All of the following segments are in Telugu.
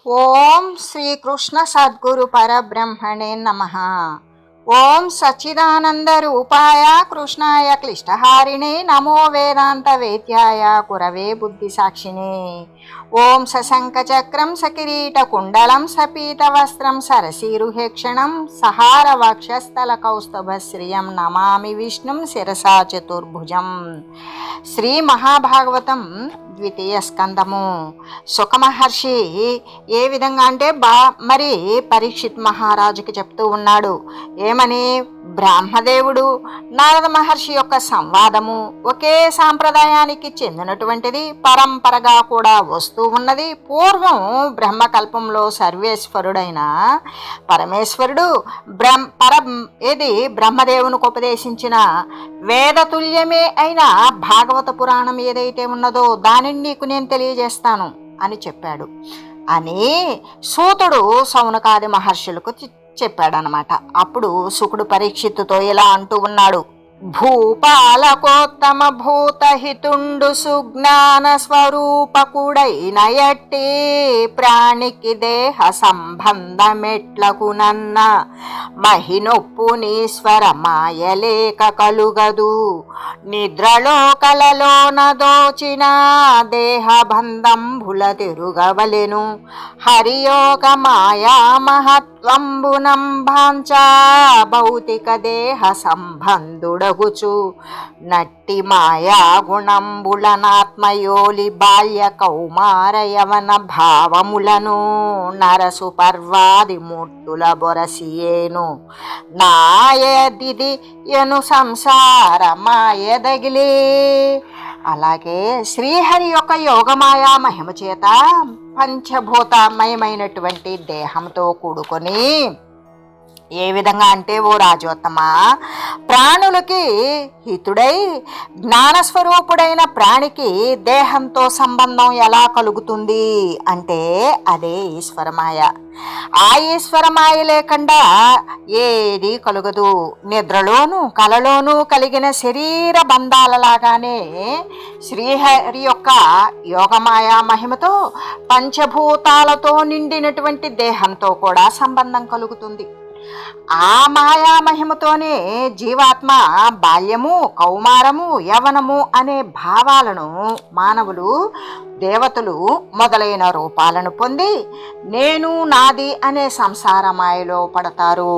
ఓం శ్రీకృష్ణ సద్గురు పరబ్రహ్మణే నమః. ఓం సచ్చిదానంద రూపాయ కృష్ణాయ క్లిష్టహారిణే నమో వేదాంత వేద్యాయ కురవే బుద్ధి సాక్షిణే. ఓం సశంఖ చక్రం సకిరీట కుండలం సపీత వస్త్రం సరసీరుహేక్షణం సహార వక్షస్థల కౌస్తభశ్రియం నమామి విష్ణుం శిరసా చతుర్భుజం. శ్రీ మహాభాగవతం ద్వితీయ స్కందము. సుఖమహర్షి ఏ విధంగా అంటే మరి పరీక్షిత్ మహారాజుకి చెప్తూ ఉన్నాడు. ఏమని? బ్రహ్మదేవుడు నారద మహర్షి యొక్క సంవాదము ఒకే సాంప్రదాయానికి చెందినటువంటిది, పరంపరగా కూడా వస్తూ ఉన్నది. పూర్వం బ్రహ్మకల్పంలో సర్వేశ్వరుడైన పరమేశ్వరుడు బ్రహ్మదేవునికి ఉపదేశించిన వేదతుల్యమే అయిన భాగవత పురాణం ఏదైతే ఉన్నదో దానిని నీకు నేను తెలియజేస్తాను అని చెప్పాడు అని సూతుడు సౌనకాది మహర్షులకు చెప్పాడనమాట. అప్పుడు శుకుడు పరీక్షిత్తుతో ఇలా అంటూ ఉన్నాడు. భూపాలకోత్తమ భూతహితుండు సుజ్ఞాన స్వరూపకుడైన ఎట్టి ప్రాణికి దేహ సంబంధమెట్లకునన్న మహినొప్పునీశ్వర మాయలేక కలుగదు. నిద్రలో కలలోన దోచిన దేహ బంధంబుల తిరుగవలెను. హరియోగ మాయా మహత్వంబునం భాంచా భౌతిక దేహ సంబంధుడగుచు నట్టి మాయా గుణంబులనాత్మయోలి బాల్య కౌమార యవన భావములను నరసు పర్వాది మూర్తుల బొరసియేను. నాయదిది ఎను సంసార మాయదగిలే. అలాగే శ్రీహరి యొక్క యోగమాయా మహిమ చేత పంచభూతమయమైనటువంటి దేహంతో కూడుకొని ఏ విధంగా అంటే, ఓ రాజోత్తమ, ప్రాణులకి హితుడై జ్ఞానస్వరూపుడైన ప్రాణికి దేహంతో సంబంధం ఎలా కలుగుతుంది అంటే అదే ఈశ్వరమాయ. ఆ ఈశ్వరమాయ లేకుండా ఏది కలుగదు. నిద్రలోనూ కలలోనూ కలిగిన శరీర బంధాలలాగానే శ్రీహరి యొక్క యోగమాయా మహిమతో పంచభూతాలతో నిండినటువంటి దేహంతో కూడా సంబంధం కలుగుతుంది. ఆ మాయా మహిమతోనే జీవాత్మ బాల్యము, కౌమారము, యవనము అనే భావాలను మానవులు, దేవతలు మొదలైన రూపాలను పొంది నేను నాది అనే సంసార మాయలో పడతారు.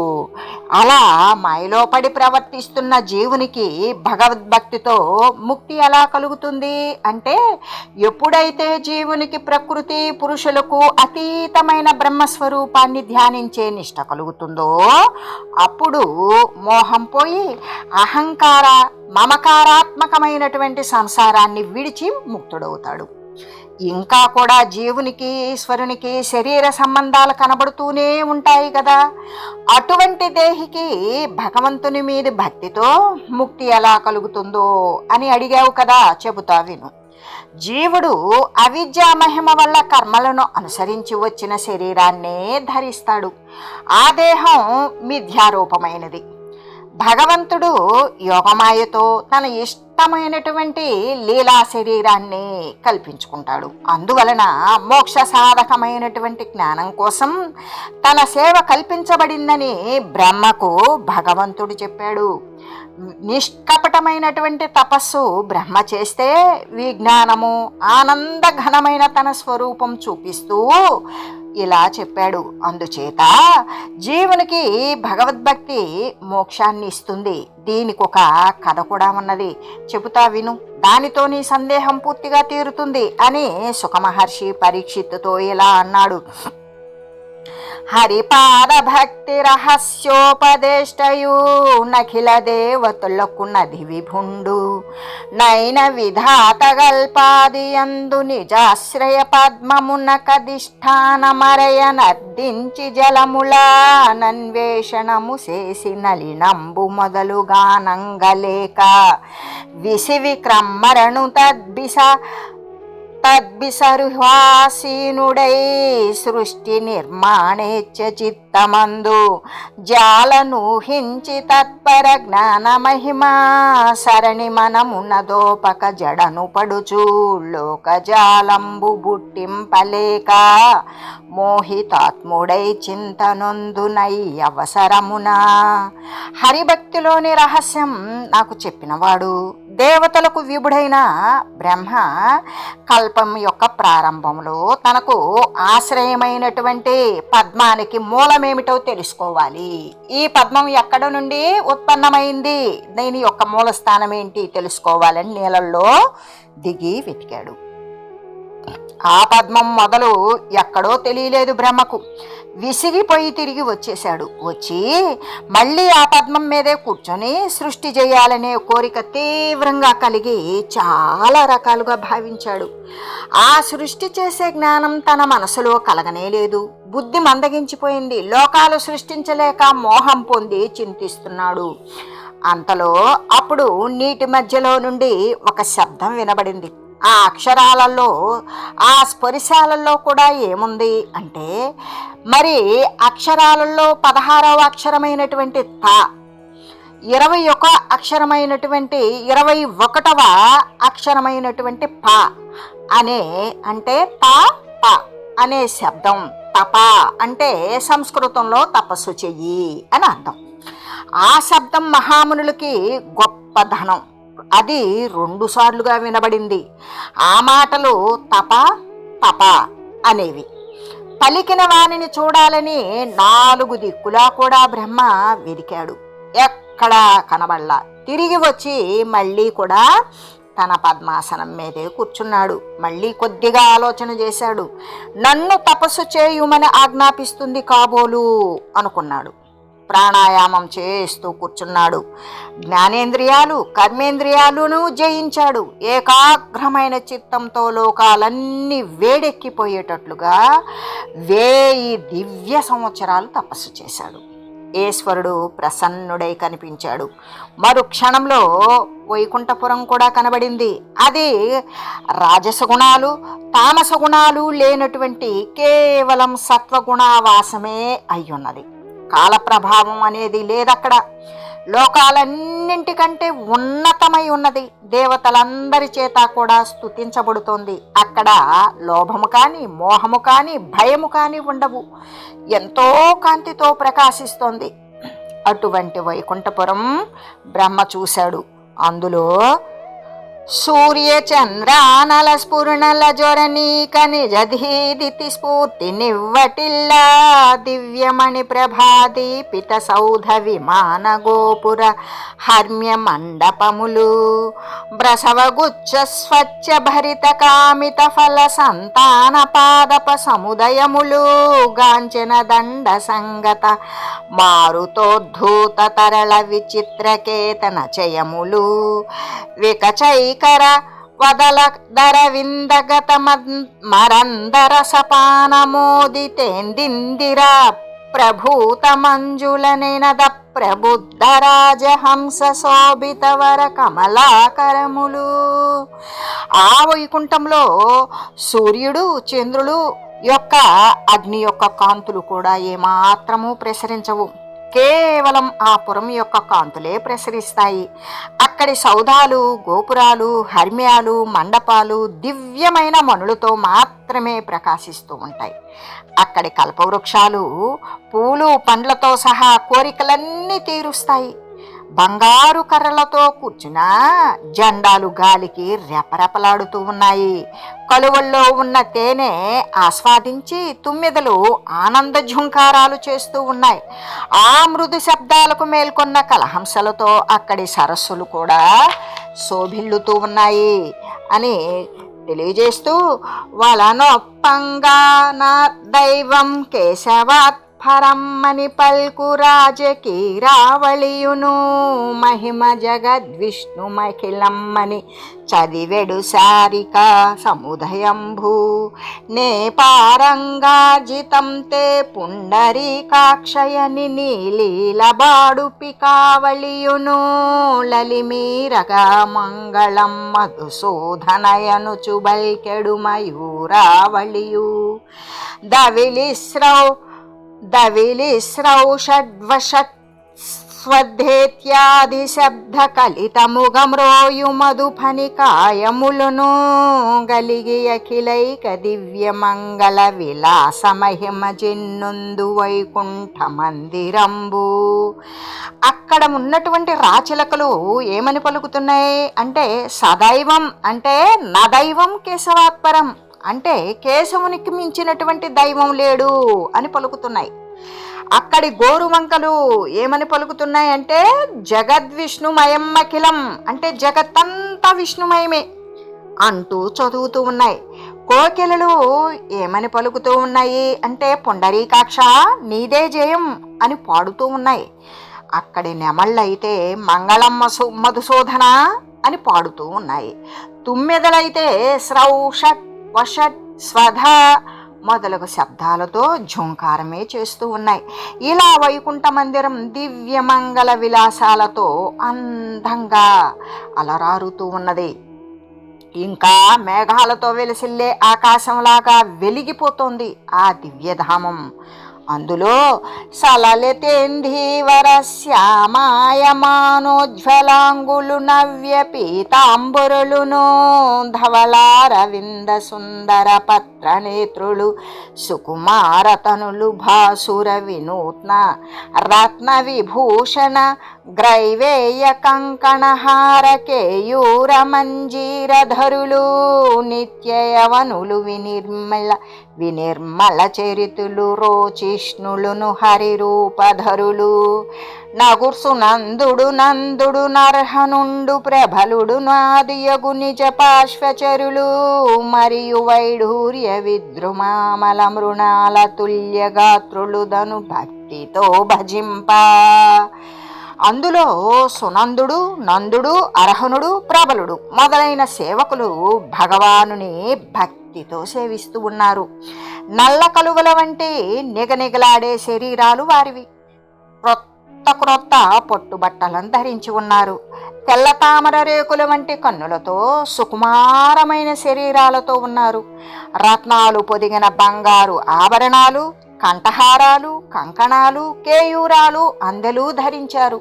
అలా మాయలో పడి ప్రవర్తిస్తున్న జీవునికి భగవద్భక్తితో ముక్తి ఎలా కలుగుతుంది అంటే, ఎప్పుడైతే జీవునికి ప్రకృతి పురుషులకు అతీతమైన బ్రహ్మస్వరూపాన్ని ధ్యానించే నిష్ట కలుగుతుందో అప్పుడు మోహం పోయి అహంకార మమకారాత్మకమైనటువంటి సంసారాన్ని విడిచి ముక్తుడవుతాడు. ఇంకా కూడా జీవునికి ఈశ్వరునికి శరీర సంబంధాలు కనబడుతూనే ఉంటాయి కదా. అటువంటి దేహికి భగవంతుని మీద భక్తితో ముక్తి ఎలా కలుగుతుందో అని అడిగావు కదా, చెబుతా విను. జీవుడు అవిద్యా మహిమ వల్ల కర్మలను అనుసరించి వచ్చిన శరీరాన్నే ధరిస్తాడు. ఆ దేహం మిథ్యారూపమైనది. భగవంతుడు యోగమాయతో తన ఇష్టమైనటువంటి లీలా శరీరాన్ని కల్పించుకుంటాడు. అందువలన మోక్ష సాధకమైనటువంటి జ్ఞానం కోసం తన సేవ కల్పించబడిందని బ్రహ్మకు భగవంతుడు చెప్పాడు. నిష్కపటమైనటువంటి తపస్సు బ్రహ్మ చేస్తే విజ్ఞానము ఆనంద ఘనమైన తన స్వరూపం చూపిస్తూ ఇలా చెప్పాడు. అందుచేత జీవునికి భగవద్భక్తి మోక్షాన్ని ఇస్తుంది. దీనికి ఒక కథ కూడా ఉన్నది, చెబుతా విను. దానితో నీ సందేహం పూర్తిగా తీరుతుంది అని సుఖమహర్షి పరీక్షిత్తుతో ఇలా అన్నాడు. హరిపాద భక్తి రహస్యోపదేష్టయు నఖిల దేవతులకు నది విభుండు నైన విధాత గల్పాది యందు నిజాశ్రయ పద్మమున కధిష్టానమరయ నర్దించి జలములా నన్వేషణము చేసి నలినంబు మొదలుగానంగలేక విసివి క్రమ్మరణు తద్బిస తద్విసర్వాసీనుడై సృష్టి నిర్మాణేచ్చ చిత్తమందు జాలనూహించి తత్పర జ్ఞాన మహిమా సరణి మనమున్నదోపక జడను పడుచు లోకజాలంబు బుట్టింపలేక మోహితాత్ముడై చింతనొందునై అవసరమునా. హరిభక్తిలోని రహస్యం నాకు చెప్పినవాడు దేవతలకు విభుడైన బ్రహ్మ కల్పం యొక్క ప్రారంభంలో తనకు ఆశ్రయమైనటువంటి పద్మానికి మూలమేమిటో తెలుసుకోవాలి. ఈ పద్మం ఎక్కడ నుండి ఉత్పన్నమైంది, దీని యొక్క మూల స్థానం ఏంటి తెలుసుకోవాలని నీళ్ళల్లో దిగి వెతికాడు. ఆ పద్మం మొదలు ఎక్కడో తెలియలేదు బ్రహ్మకు. విసిగిపోయి తిరిగి వచ్చేశాడు. వచ్చి మళ్ళీ ఆ పద్మం మీదే కూర్చొని సృష్టి చేయాలనే కోరిక తీవ్రంగా కలిగి చాలా రకాలుగా భావించాడు. ఆ సృష్టి చేసే జ్ఞానం తన మనసులో కలగనే లేదు. బుద్ధి మందగించిపోయింది. లోకాలు సృష్టించలేక మోహం పొంది చింతిస్తున్నాడు. అంతలో అప్పుడు నీటి మధ్యలో నుండి ఒక శబ్దం వినబడింది. ఆ అక్షరాలలో ఆ స్పరిశాలలో కూడా ఏముంది అంటే, మరి అక్షరాలలో 16వ అక్షరమైనటువంటి త, 21వ అక్షరమైనటువంటి 21వ అక్షరమైనటువంటి ప అనే అంటే త ప అనే శబ్దం. తప అంటే సంస్కృతంలో తపస్సు చెయ్యి అని అర్థం. ఆ శబ్దం మహామునులకి గొప్ప ధనం. అది 2 సార్లుగా వినబడింది. ఆ మాటలు తప తప అనేవి. పలికిన వాణిని చూడాలని 4 దిక్కులా కూడా బ్రహ్మ వెదికాడు. ఎక్కడా కనబడలా. తిరిగి వచ్చి మళ్ళీ కూడా తన పద్మాసనం మీదే కూర్చున్నాడు. మళ్ళీ కొద్దిగా ఆలోచన చేశాడు. నన్ను తపస్సు చేయుమని ఆజ్ఞాపిస్తుంది కాబోలు అనుకున్నాడు. ప్రాణాయామం చేస్తూ కూర్చున్నాడు. జ్ఞానేంద్రియాలు కర్మేంద్రియాలను జయించాడు. ఏకాగ్రమైన చిత్తంతో లోకాలన్నీ వేడెక్కిపోయేటట్లుగా 1000 దివ్య సంవత్సరాలు తపస్సు చేశాడు. ఈశ్వరుడు ప్రసన్నుడై కనిపించాడు. మరు క్షణంలో వైకుంఠపురం కూడా కనబడింది. అది రాజసగుణాలు తామస గుణాలు లేనటువంటి కేవలం సత్వగుణావాసమే అయ్యున్నది. కాల ప్రభావం అనేది లేదక్కడ. లోకాలన్నింటికంటే ఉన్నతమై ఉన్నది. దేవతలందరి చేత కూడా స్తుతించబడుతోంది. అక్కడ లోభము కానీ మోహము కానీ భయము కానీ ఉండవు. ఎంతో కాంతితో ప్రకాశిస్తోంది. అటువంటి వైకుంఠపురం బ్రహ్మ చూశాడు. అందులో సూర్య చంద్రానల స్ఫురణల జ్వరనీక నిజధీదితి స్ఫూర్తి నివ్వటిల్లా దివ్యమణి ప్రభాదీపిత సౌధ విమాన గోపుర హర్మ్య మండపములు బ్రసవగుచ్చ స్వచ్ఛ భరిత కామిత ఫల సంతాన పాదప సముదయములు గాంచన దండ సంగత మారుతోద్ధూత తరళ విచిత్రకేతన చయములు వికచైకర వదల దర విందగత మరందర సపానమోదితేందిందిరా ప్రభూత మంజుల నినద ప్రబుద్ధ రాజహంస శోభిత వర కమలాకరములు. ఆ వైకుంఠంలో సూర్యుడు చంద్రులు యొక్క అగ్ని యొక్క కాంతులు కూడా ఏమాత్రము ప్రసరించవు. కేవలం ఆ పురం యొక్క కాంతులే ప్రసరిస్తాయి. అక్కడి సౌధాలు గోపురాలు హర్మ్యాలు మండపాలు దివ్యమైన మణులతో మాత్రమే ప్రకాశిస్తూ ఉంటాయి. అక్కడి కల్పవృక్షాలు పూలు పండ్లతో సహా కోరికలన్నీ తీరుస్తాయి. బంగారు కర్రలతో కూర్చున్న జెండాలు గాలికి రెపరెపలాడుతూ ఉన్నాయి. కలువల్లో ఉన్న తేనె ఆస్వాదించి తుమ్మెదలు ఆనంద ఝుంకారాలు చేస్తూ ఉన్నాయి. ఆ మృదు శబ్దాలకు మేల్కొన్న కలహంసలతో అక్కడి సరస్సులు కూడా శోభిల్లుతూ ఉన్నాయి అని తెలియజేస్తూ వలనొప్పంగా నా దైవం కేశవాత్ పరమ్మని పల్కు రాజకీ రావళియును మహిమ జగద్విష్ణు మఖిలమ్మని చదివెడు సారిక సముదయంభూ నే పారంగాజితం తే పుండరీకాక్షయని నీలీలబాడు పికావళియును లలిమీరగా మంగళం మధుసూదనయను చుబల్కెడు మయూరావళియు దవిలిస్రౌ షడ్వషట్ స్వద్ధేత్యాది శబ్ద కలితముగమ్రోయు మధుఫనికాయములను గలిగి అఖిలైక దివ్య మంగళ విలాసమహిమ జిన్నుందు వైకుంఠ మందిరంబు. అక్కడ ఉన్నటువంటి రాచిలకలు ఏమని పలుకుతున్నాయి అంటే సదైవం అంటే నదైవం కేశవాత్పరం అంటే కేశవునికి మించినటువంటి దైవం లేడు అని పలుకుతున్నాయి. అక్కడి గోరువంకలు ఏమని పలుకుతున్నాయి అంటే జగద్విష్ణుమయం అఖిలం అంటే జగత్తంతా విష్ణుమయమే అంటూ చదువుతూ ఉన్నాయి. కోకిలలు ఏమని పలుకుతూ ఉన్నాయి అంటే పుండరీకాక్ష నీదే జయం అని పాడుతూ ఉన్నాయి. అక్కడి నెమళ్ళైతే మంగళం మధుసూదన అని పాడుతూ ఉన్నాయి. తుమ్మెదలైతే స్రౌషట్ వషట్ స్వధ మొదలగు శబ్దాలతో ఝుంకారమే చేస్తూ ఉన్నాయి. ఇలా వైకుంఠ మందిరం దివ్యమంగళ విలాసాలతో అందంగా అలరారుతూ ఉన్నది. ఇంకా మేఘాలతో వెలిసిల్లే ఆకాశంలాగా వెలిగిపోతోంది ఆ దివ్యధామం. అందులో సలలితేంధీవర శ్యామాయమానోజ్వలాంగులు నవ్య పీతాంబరులును ధవళారవింద సుందర పత్రనేత్రులు సుకుమారతనులు భాసుర వినూత్న రత్న విభూషణ గ్రైవేయ కంకణహార కేయూర మంజీరధరులు నిత్యయవనులు వినిర్మల చరితులు రోచిష్ణులును హరిరూపధరులు నగుర్సు నందుడు నర్హనుండు ప్రభలుడు నాదియగు నిజ పాశ్వచరులు మరియు వైఢూర్య విద్రుమామల మృణాల తుల్యగాత్రులు దను భక్తితో భజింప. అందులో సునందుడు నందుడు అర్హనుడు ప్రబలుడు మొదలైన సేవకులు భగవానుని భక్తితో సేవిస్తూ ఉన్నారు. నల్ల కలువల వంటి నిగనిగలాడే శరీరాలు వారివి. క్రొత్త పొట్టుబట్టలను ధరించి ఉన్నారు. తెల్ల తామర రేకుల వంటి కన్నులతో సుకుమారమైన శరీరాలతో ఉన్నారు. రత్నాలు పొదిగిన బంగారు ఆభరణాలు, కంఠహారాలు, కంకణాలు, కేయూరాలు, అందెలు ధరించారు.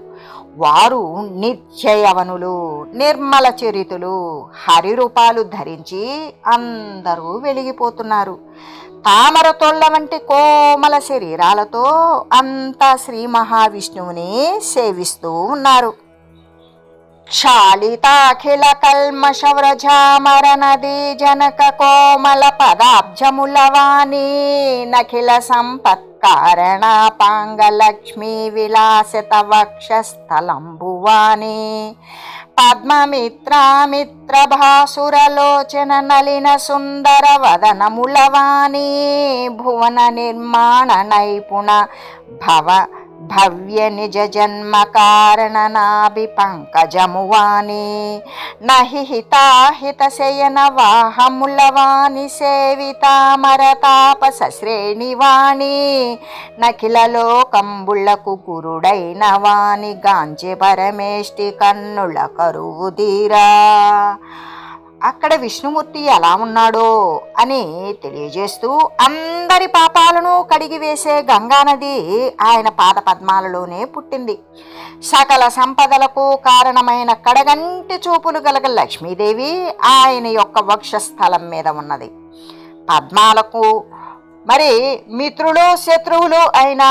వారు నిత్యయవనులు, నిర్మల చరితులు, హరిరూపాలు ధరించి అందరూ వెలిగిపోతున్నారు. తామర తొళ్ళ వంటి కోమల శరీరాలతో అంతా శ్రీ మహావిష్ణువుని సేవిస్తూ ఉన్నారు. క్షాళితాఖిల కల్మషవ్రజామర నదీ జనక కోమల పదాబ్జములవాణి నఖిల సంపత్కారణ పాంగలక్ష్మీ విలాసిత వక్షస్థలంబువాణి పద్మమిత్రామిత్ర భాసురలోచన నలిన సుందర వదనములవాణి భువన నిర్మాణ నైపుణ భవ్య నిజ జన్మ కారణ నాభి పంకజమువాణి నహి హితాహిత శయన వాహములవాణి సేవితామరతాపస శ్రేణివాణి నఖిల లోకంబుళ్లకు గురుడైన వాణి గాంచె పరమేష్టి కన్నుల కరువుదీరా. అక్కడ విష్ణుమూర్తి ఎలా ఉన్నాడో అని తెలియజేస్తూ అందరి పాపాలను కడిగివేసే గంగానది ఆయన పాద పద్మాలలోనే పుట్టింది. సకల సంపదలకు కారణమైన కడగంటి చూపులు గలగ లక్ష్మీదేవి ఆయన యొక్క వక్షస్థలం మీద ఉన్నది. పద్మాలకు మరి మిత్రులు శత్రువులు అయినా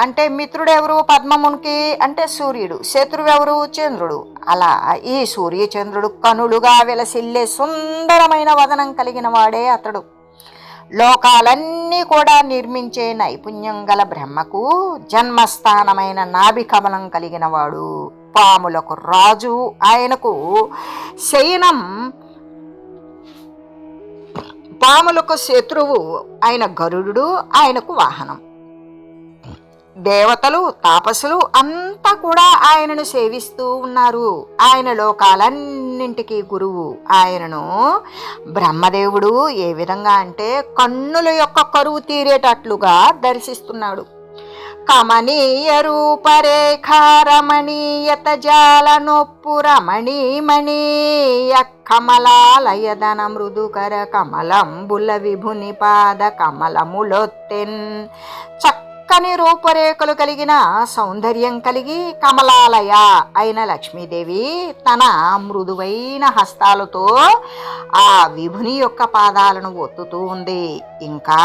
అంటే మిత్రుడెవరు పద్మమునికి అంటే సూర్యుడు, శత్రువెవరు చంద్రుడు. అలా ఈ సూర్య చంద్రుడు కనులుగా వెలసిల్లే సుందరమైన వదనం కలిగిన వాడే అతడు. లోకాలన్నీ కూడా నిర్మించే నైపుణ్యం గల బ్రహ్మకు జన్మస్థానమైన నాభికమలం కలిగిన వాడు. పాములకు రాజు, ఆయనకు శయనం, పాములకు శత్రువు ఆయన గరుడు, ఆయనకు వాహనం. దేవతలు తాపసులు అంతా కూడా ఆయనను సేవిస్తూ ఉన్నారు. ఆయన లోకాలన్నింటికీ గురువు. ఆయనను బ్రహ్మదేవుడు ఏ విధంగా అంటే కన్నుల యొక్క కరువు తీరేటట్లుగా దర్శిస్తున్నాడు. కమనీయ రూపరేఖ రమణీయత జాల నొప్పు రమణీమణీయ కమలాలయదన మృదుకర కమలంబుల విభుని పాద కమలములొత్తెన్. చక్కని రూపురేఖలు కలిగిన సౌందర్యం కలిగి కమలాలయ అయిన లక్ష్మీదేవి తన మృదువైన హస్తాలతో ఆ విభుని యొక్క పాదాలను ఒత్తుతూ ఉంది. ఇంకా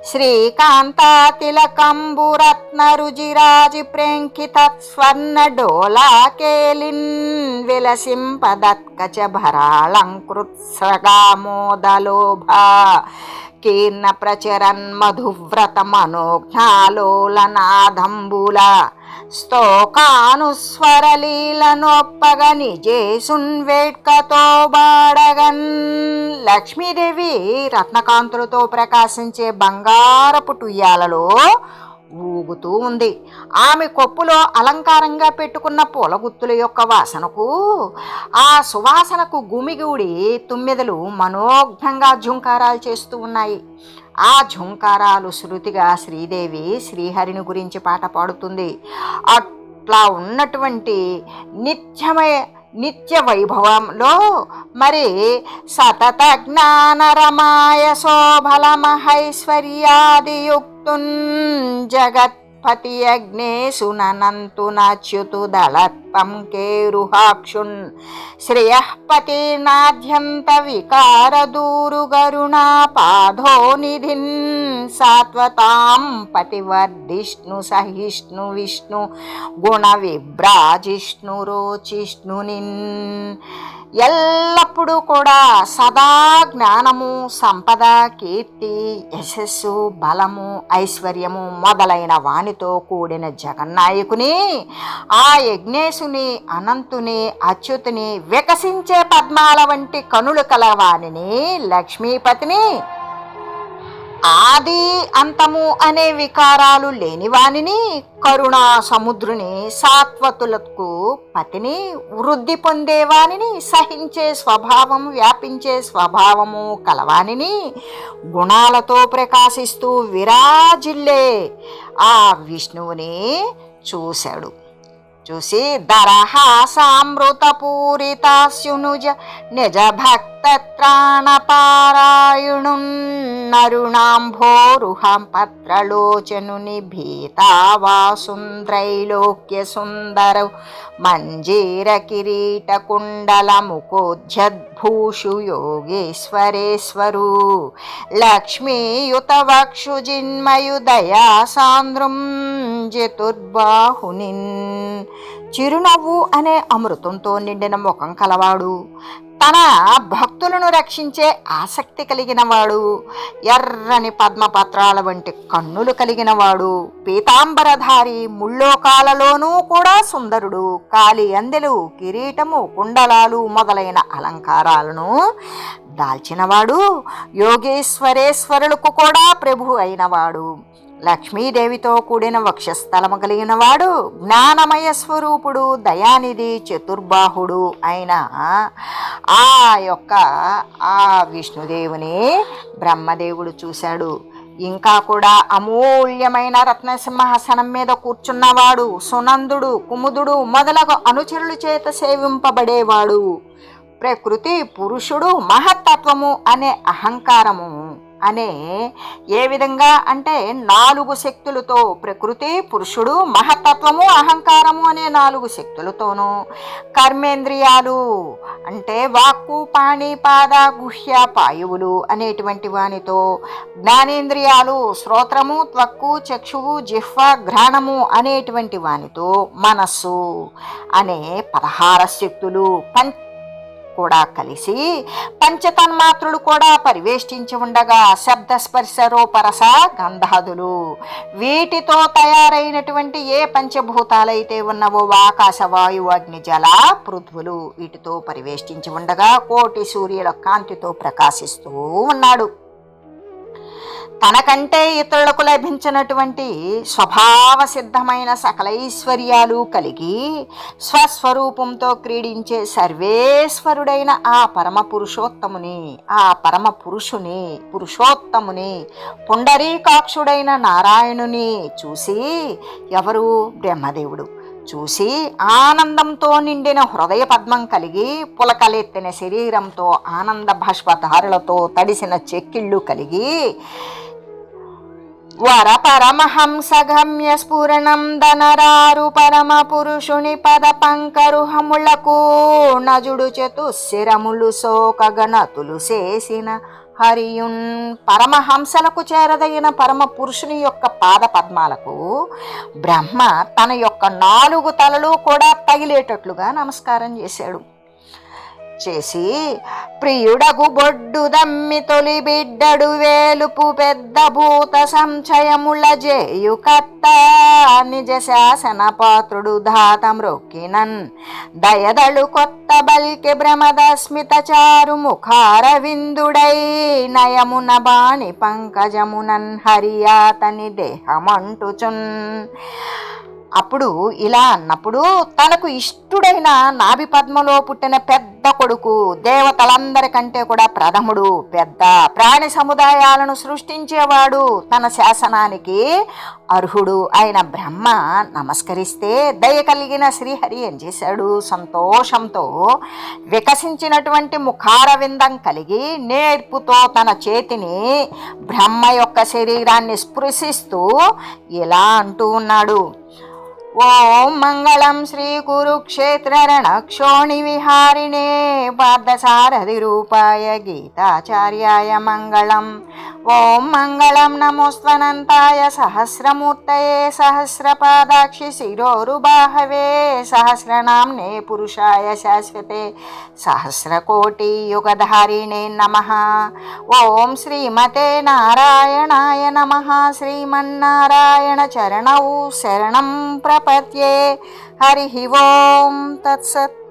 శ్రీకాంత తిలకంబు రత్న రుజిరాజి ప్రేంకిత స్వర్ణ డోలాకేలిన్ విలసింపదత్కచ భరాళంకృత్స్రగామోదలోభ కీర్ణ ప్రచరన్ మధువ్రత మనోజ్ఞాలోలనాదంబుల స్తోకానుస్వరలీలనొప్పగ నిజేసున్ వేట్కతో బాడగన్. లక్ష్మీదేవి రత్నకాంతులతో ప్రకాశించే బంగారపు టుయ్యాలలో ఊగుతూ ఉంది. ఆమె కొప్పులో అలంకారంగా పెట్టుకున్న పూలగుత్తుల యొక్క వాసనకు ఆ సువాసనకు గుమిగూడి తుమ్మెదలు మనోజ్ఞంగా ఝుంకారాలు చేస్తూ ఉన్నాయి. ఆ ఝుంకారాలు శృతిగా శ్రీదేవి శ్రీహరిని గురించి పాట పాడుతుంది. అట్లా ఉన్నటువంటి నిత్య వైభవంలో మరి సతత జ్ఞానరమాయ శోభల మహైశ్వర్యాదియుక్తున్ జగత్పతి అగ్నేశునంతు నచ్యుతు దళత్వం కేరుహాక్షున్ శ్రేయఃపతి నాద్యంత వికార దూరు గరుణా పాధోనిధిన్ సాత్వతాం పతివర్ధిష్ణు సహిష్ణు విష్ణు గుణ విభ్రాజిష్ణు రోచిష్ణునిన్. ఎల్లప్పుడూ కూడా సదా జ్ఞానము, సంపద, కీర్తి, యశస్సు, బలము, ఐశ్వర్యము మొదలైన వానితో కూడిన జగన్నాయకుని, ఆ యజ్ఞేశుని, అనంతుని, అచ్యుతుని, వికసించే పద్మాల వంటి కనులు కలవానిని, లక్ష్మీపతిని, ఆది అంతము అనే వికారాలు లేనివానిని, కరుణా సముద్రుని, సాత్వతులకు పతిని, వృద్ధి పొందేవానిని, సహించే స్వభావం, వ్యాపించే స్వభావము కలవానిని, గుణాలతో ప్రకాశిస్తూ విరాజిల్లే ఆ విష్ణువుని చూశాడు. చూసి దరహాసామృత పూరితాస్యునుజ నిజ భక్త త్రాణపారాయణున్నరుణాంభోరుహం పత్రలోచనుని భీతావాసుంద్రైలోక్య సుందర మంజీర కిరీట కుండల ముకోధ్యద్భూషు యోగేశ్వరేశ్వరు లక్ష్మీయుత వక్షుజిన్మయు దయా సాంద్రం చతుర్బాహునిన్. చిరునవ్వు అనే అమృతంతో నిండిన ముఖం కలవాడు, తన భక్తులను రక్షించే ఆసక్తి కలిగినవాడు, ఎర్రని పద్మపత్రాల వంటి కన్నులు కలిగినవాడు, పీతాంబరధారి, ముల్లోకాలలోనూ కూడా సుందరుడు, కాలి అందెలు, కిరీటము, కుండలాలు మొదలైన అలంకారాలను దాల్చినవాడు, యోగేశ్వరేశ్వరులకు కూడా ప్రభు అయినవాడు, లక్ష్మీదేవితో కూడిన వక్షస్థలము కలిగిన వాడు, జ్ఞానమయ స్వరూపుడు, దయానిధి, చతుర్బాహుడు అయిన ఆ యొక్క ఆ విష్ణుదేవుని బ్రహ్మదేవుడు చూశాడు. ఇంకా కూడా అమూల్యమైన రత్నసింహాసనం మీద కూర్చున్నవాడు, సునందుడు, కుముదుడు మొదలగు అనుచరుల చేత సేవింపబడేవాడు, ప్రకృతి పురుషుడు, మహత్తత్వము అనే అహంకారము అనే ఏ విధంగా అంటే 4 శక్తులతో, ప్రకృతి, పురుషుడు, మహత్తత్వము, అహంకారము అనే 4 శక్తులతోనూ, కర్మేంద్రియాలు అంటే వాక్కు, పాణి, పాద, గుహ్య, పాయువులు అనేటువంటి వానితో, జ్ఞానేంద్రియాలు శ్రోత్రము, త్వక్కు, చక్షువు, జిహ్వ, ఘ్రాణము అనేటువంటి వానితో, మనస్సు అనే 16 శక్తులు కూడా కలిసి పంచతన్మాత్రులు కూడా పరివేష్టించి ఉండగా, శబ్దస్పర్శ రూపరస గంధాదులు వీటితో తయారైనటువంటి ఏ పంచభూతాలైతే ఉన్నవో ఆకాశ, వాయు, అగ్ని, జల, పృథ్వులు వీటితో పరివేష్టించి ఉండగా కోటి సూర్యుల కాంతితో ప్రకాశిస్తూ ఉన్నాడు. తనకంటే ఇతరులకు లభించినటువంటి స్వభావ సిద్ధమైన సకలైశ్వర్యాలు కలిగి స్వస్వరూపంతో క్రీడించే సర్వేశ్వరుడైన ఆ పరమ పురుషోత్తముని, ఆ పరమ పురుషోత్తముని పుండరీకాక్షుడైన నారాయణుని చూసి ఎవరు? బ్రహ్మదేవుడు చూసి ఆనందంతో నిండిన హృదయ పద్మం కలిగి పులకలెత్తిన శరీరంతో ఆనంద బాష్పధారలతో తడిసిన చెక్కిళ్ళు కలిగి వర పరమహంస గమ్య స్ఫురణం ధనరారు పరమ పురుషుని పద పంకరుహములకు నజుడు చతుశిరములు శోకగణతులు చేసిన హరియున్ పరమహంసలకు చేరదగిన పరమ పురుషుని యొక్క పాద పద్మాలకు బ్రహ్మ తన యొక్క 4 తలలు కూడా తగిలేటట్లుగా నమస్కారం చేసి ప్రియుడగు బొడ్డు దమ్మి తొలి బిడ్డడు వేలుపు పెద్ద భూత సంచయముల జేయు కత్త నిజ శాసన పాత్రుడు ధాత మ్రొక్కినన్ దయదళు కొత్త బల్కి భ్రమద స్మిత చారు ముఖార విందుడై నయమున బాణి పంకజమునన్ హరియాతని దేహమంటుచున్. అప్పుడు ఇలా అన్నప్పుడు తనకు ఇష్టుడైన నాభి పద్మలో పుట్టిన పెద్ద కొడుకు, దేవతలందరికంటే కూడా ప్రథముడు, పెద్ద ప్రాణి సముదాయాలను సృష్టించేవాడు, తన శాసనానికి అర్హుడు అయిన బ్రహ్మ నమస్కరిస్తే దయ కలిగిన శ్రీహరి ఏం చేశాడు? సంతోషంతో వికసించినటువంటి ముఖార విందం కలిగి నేర్పుతో తన చేతిని బ్రహ్మ యొక్క శరీరాన్ని స్పృశిస్తూ ఇలా అంటూ ఉన్నాడు. ఓం మంగళం శ్రీ కురుక్షేత్ర రణక్షోణి విహారిణే పార్థసారథి రూపాయ గీతాచార్యాయ మంగళం. ఓం మంగళం నమోస్త్వనంతాయ సహస్రమూర్తయే సహస్రపాదాక్షి శిరోరుబాహవే సహస్రనామ్నే పురుషాయ శాశ్వతే సహస్రకోటి యుగధారిణే నమః. ఓం శ్రీమతే నారాయణాయ నమః. శ్రీమన్నారాయణ చరణౌ శరణం ప్రపద్యే. హరి ఓం తత్సత్.